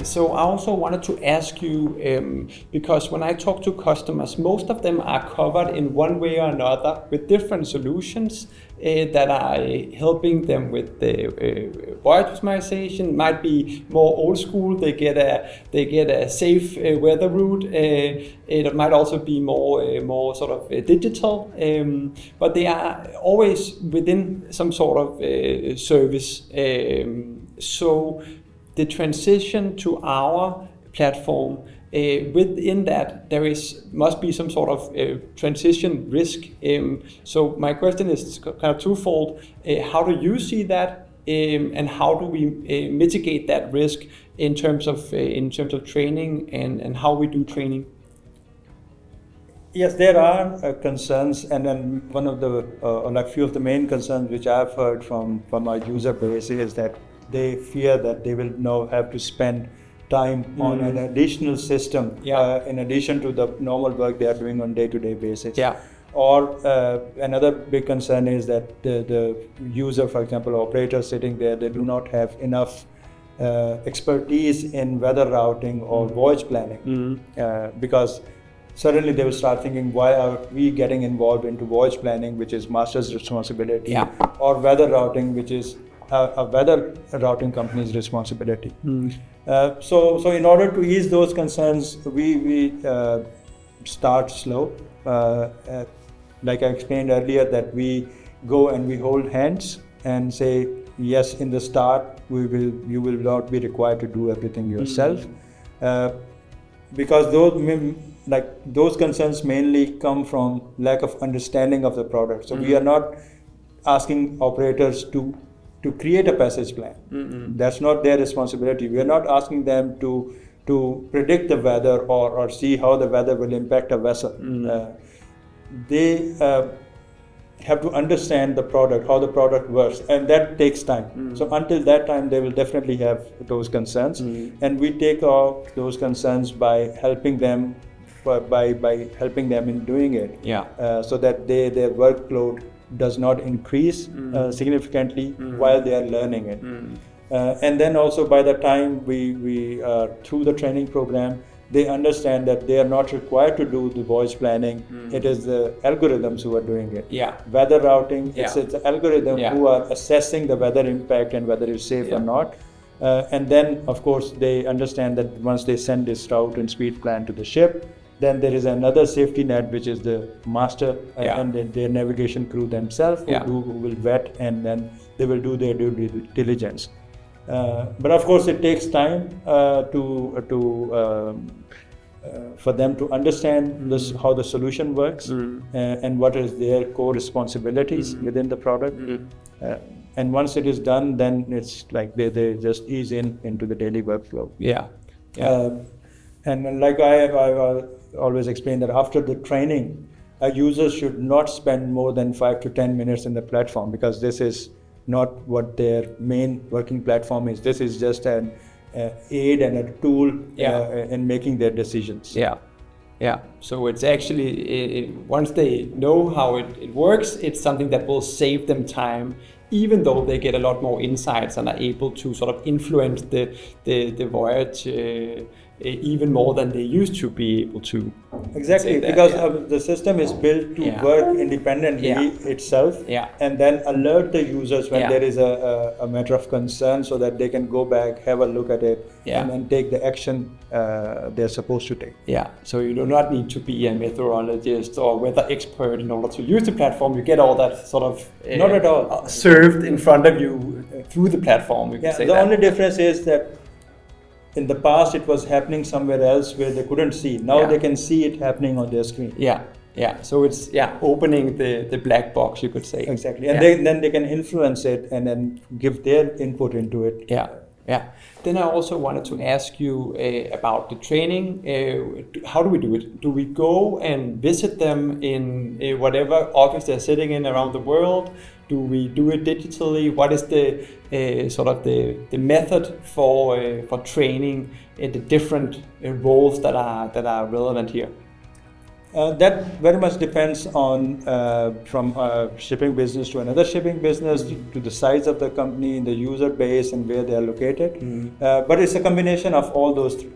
So I also wanted to ask you, because when I talk to customers, most of them are covered in one way or another with different solutions that are helping them with the voyage optimization. Might be more old school. They get a safe weather route. It might also be more sort of digital, but they are always within some sort of service. So the transition to our platform, within that there must be some sort of transition risk. So my question is kind of twofold. How do you see that, and how do we mitigate that risk in terms of training and how we do training? Yes, there are concerns, and then one of the few of the main concerns which I've heard from our user base is that they fear that they will now have to spend time on an additional system in addition to the normal work they are doing on day-to-day basis. Yeah. Or another big concern is that the user, for example, operator sitting there, they do not have enough expertise in weather routing or voyage planning, because suddenly they will start thinking, why are we getting involved into voyage planning, which is master's responsibility, or weather routing, which is a weather routing company's responsibility. So in order to ease those concerns, we start slow. Like I explained earlier, that we go and we hold hands and say, yes, in the start, you will not be required to do everything yourself, because those concerns mainly come from lack of understanding of the product. So we are not asking operators to create a passage plan. That's not their responsibility. We are not asking them to predict the weather or see how the weather will impact a vessel. They have to understand the product, how the product works, and that takes time. So until that time, they will definitely have those concerns, and we take out those concerns by helping them in doing it, so that their workload does not increase significantly while they are learning it. And then also by the time we are through the training program, they understand that they are not required to do the voyage planning. It is the algorithms who are doing it. Weather routing, it's the algorithm who are assessing the weather impact and whether it's safe or not. And then, of course, they understand that once they send this route and speed plan to the ship, then there is another safety net, which is the master and their navigation crew themselves who will vet, and then they will do their due diligence. But of course, it takes time for them to understand how the solution works and what is their core responsibilities within the product. And once it is done, then it's like they just ease into the daily workflow. And like I always explain that after the training, a user should not spend more than 5 to 10 minutes in the platform, because this is not what their main working platform is. This is just an aid and a tool in making their decisions. So it's actually, once they know how it works, it's something that will save them time, even though they get a lot more insights and are able to sort of influence the voyage even more than they used to be able to. Exactly, because the system is built to work independently itself, and then alert the users when there is a matter of concern, so that they can go back, have a look at it, and then take the action they're supposed to take. So you do not need to be a meteorologist or weather expert in order to use the platform. You get all that sort of not at all served in front of you through the platform. You can say the only difference is that in the past, it was happening somewhere else where they couldn't see. Now they can see it happening on their screen. So it's opening the black box, you could say. Exactly, and then they can influence it and then give their input into it. Then I also wanted to ask you about the training. How do we do it? Do we go and visit them in whatever office they're sitting in around the world? Do we do it digitally? What is the sort of the method for training the different roles that are relevant here? That very much depends on from shipping business to another shipping business, to the size of the company, the user base, and where they are located. But it's a combination of all those three.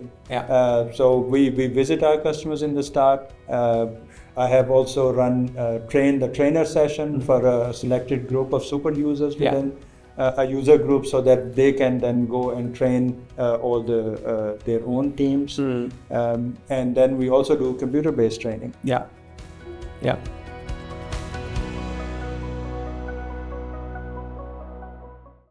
So we visit our customers in the start. I have also trained the trainer session for a selected group of super users within a user group, so that they can then go and train all their own teams. And then we also do computer-based training. Yeah.